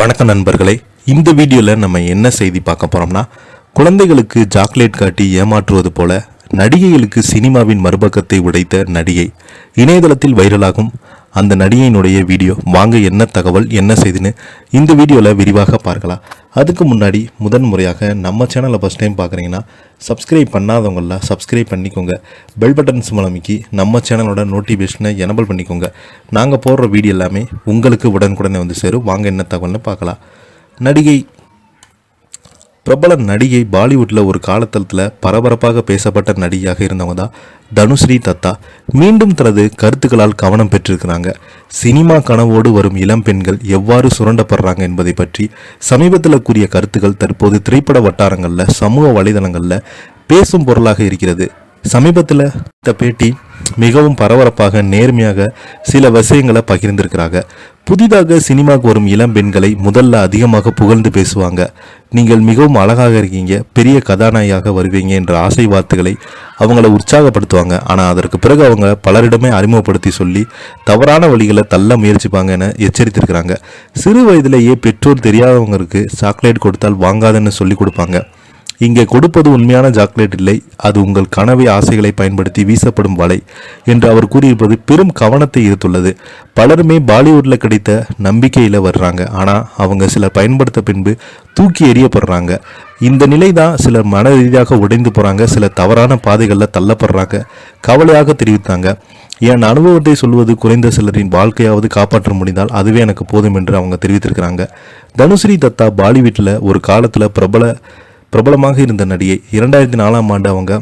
வணக்கம் நண்பர்களே, இந்த வீடியோவில் நம்ம என்ன செய்தி பார்க்க போகிறோம்னா, குழந்தைகளுக்கு சாக்லேட் காட்டி ஏமாற்றுவது போல நடிகைகளுக்கு சினிமாவின் மறுபக்கத்தை உடைத்த நடிகை இணையதளத்தில் வைரலாகும் அந்த நடிகையினுடைய வீடியோ. வாங்க என்ன தகவல் என்ன செய்தின்னு இந்த வீடியோவில் விரிவாக பார்க்கலாம். அதுக்கு முன்னாடி முறையாக நம்ம சேனலை ஃபஸ்ட் டைம் பார்க்குறீங்கன்னா சப்ஸ்கிரைப் பண்ணாதவங்கள சப்ஸ்கிரைப் பண்ணிக்கோங்க. பெல் பட்டன்ஸ் மூலமிக்கி நம்ம சேனலோட நோட்டிஃபிகேஷனை எனபிள் பண்ணிக்கோங்க. நாங்கள் போடுற வீடியோ எல்லாமே உங்களுக்கு உடனுக்குடனே வந்து சேரும். வாங்க என்ன தகவல்னு பார்க்கலாம். பிரபல நடிகை பாலிவுட்டில் ஒரு காலத்தலத்தில் பரபரப்பாக பேசப்பட்ட நடிகையாக இருந்தவங்க தான் தனுஸ்ரீ தத்தா. மீண்டும் தனது கருத்துக்களால் கவனம் பெற்றிருக்கிறாங்க. சினிமா கனவோடு வரும் இளம் பெண்கள் எவ்வாறு சுரண்டப்படுறாங்க என்பதை பற்றி சமீபத்தில் கூறிய கருத்துக்கள் தற்போது திரைப்பட வட்டாரங்களில் சமூக வலைதளங்களில் பேசும் பொருளாக இருக்கிறது. சமீபத்தில் இந்த பேட்டி மிகவும் பரபரப்பாக நேர்மையாக சில விஷயங்களை பகிர்ந்திருக்கிறாங்க. புதிதாக சினிமாவுக்கு வரும் இளம் பெண்களை முதல்ல அதிகமாக புகழ்ந்து பேசுவாங்க. நீங்கள் மிகவும் அழகாக இருக்கீங்க, பெரிய கதாநாயகியாக வருவீங்க என்ற ஆசை வார்த்தைகளை அவங்கள உற்சாகப்படுத்துவாங்க. ஆனால் அதற்கு பிறகு அவங்க பலரிடமே அறிமுகப்படுத்தி சொல்லி தவறான வழிகளை தள்ள முயற்சிப்பாங்க என எச்சரித்திருக்கிறாங்க. சிறு வயதிலேயே பெற்றோர் தெரியாதவங்களுக்கு சாக்லேட் கொடுத்தால் வாங்காதன்னு சொல்லி கொடுப்பாங்க. இங்கே கொடுப்பது உண்மையான சாக்லேட் இல்லை, அது உங்கள் கனவை ஆசைகளை பயன்படுத்தி வீசப்படும் வலை என்று அவர் கூறியிருப்பது பெரும் கவனத்தை ஈர்த்துள்ளது. பலருமே பாலிவுட்டில் கிடைத்த நம்பிக்கையில் வர்றாங்க, ஆனால் அவங்க சிலர் பயன்படுத்த பின்பு தூக்கி எறியப்படுறாங்க. இந்த நிலை தான் சிலர் மன ரீதியாக உடைந்து போகிறாங்க, சில தவறான பாதைகளில் தள்ளப்படுறாங்க கவலையாக தெரிவித்தாங்க. என் அனுபவத்தை சொல்வது குறைந்த சிலரின் வாழ்க்கையாவது காப்பாற்ற முடிந்தால் அதுவே எனக்கு போதும் என்று அவங்க தெரிவித்திருக்கிறாங்க. தனுஸ்ரீ தத்தா பாலிவுட்டில் ஒரு காலத்தில் பிரபலமாக இருந்த நடிகை. 2004ஆம் ஆண்டு அவங்க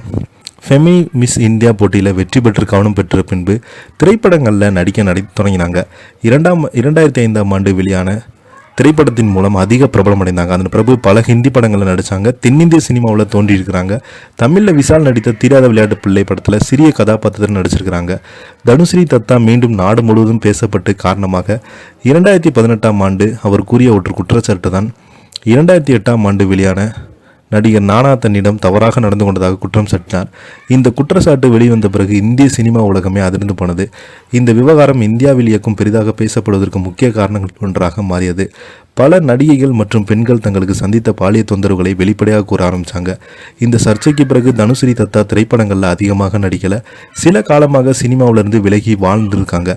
ஃபெமி மிஸ் இந்தியா போட்டியில் வெற்றி பெற்று கவனம் பெற்ற பின்பு திரைப்படங்களில் நடிக்க தொடங்கினாங்க. 2005ஆம் ஆண்டு வெளியான திரைப்படத்தின் மூலம் அதிக பிரபலமடைந்தாங்க. அதன் பிறகு பல ஹிந்தி படங்களில் நடித்தாங்க. தென்னிந்திய சினிமாவில் தோன்றியிருக்கிறாங்க. தமிழில் விஷால் நடித்த தீராத விளையாட்டு பிள்ளை படத்தில் சிறிய கதாபாத்திரத்தில் நடிச்சிருக்கிறாங்க. தனுஸ்ரீ தத்தா மீண்டும் நாடு முழுவதும் பேசப்பட்டு காரணமாக 2018ஆம் ஆண்டு அவர் கூறிய ஒரு குற்றச்சாட்டு தான் 2008ஆம் ஆண்டு வெளியான நடிகர் நானா தன்னிடம் தவறாக நடந்து கொண்டதாக குற்றம் சாட்டினார். இந்த குற்றச்சாட்டு வெளிவந்த பிறகு இந்திய சினிமா உலகமே அதிர்ந்து போனது. இந்த விவகாரம் இந்தியாவில் இயக்கும் பெரிதாக பேசப்படுவதற்கு முக்கிய காரணங்கள் ஒன்றாக மாறியது. பல நடிகைகள் மற்றும் பெண்கள் தங்களுக்கு சந்தித்த பாலியல் தொந்தரவுகளை வெளிப்படையாக கூற ஆரம்பித்தாங்க. இந்த சர்ச்சைக்கு பிறகு தனுஸ்ரீ தத்தா திரைப்படங்களில் அதிகமாக நடிக்கலை. சில காலமாக சினிமாவிலிருந்து விலகி வாழ்ந்திருக்காங்க.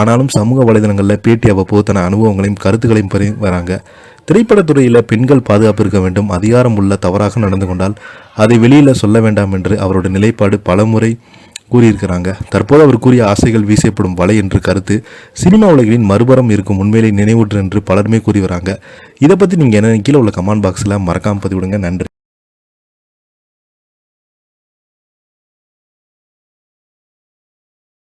ஆனாலும் சமூக வலைதளங்களில் பேட்டி அவ்வப்போது தன அனுபவங்களையும் கருத்துக்களையும் பெறி வராங்க. திரைப்படத்துறையில் பெண்கள் பாதுகாப்பு இருக்க வேண்டும், அதிகாரம் உள்ள தவறாக நடந்து கொண்டால் அதை வெளியில் சொல்ல வேண்டாம் என்று அவருடைய நிலைப்பாடு பலமுறை கூறியிருக்கிறாங்க. தற்போது அவர் கூறிய ஆசைகள் வீசப்படும் வலை என்று கருத்து சினிமா உலகின் மறுபுறம் இருக்கும் உண்மையை நினைவூற்று என்று பலருமே கூறி வராங்க. இதை பற்றி நீங்கள் என்ன கீழே உள்ள கமெண்ட் பாக்ஸில் மறக்காமல் பதிவிடுங்க. நன்றி.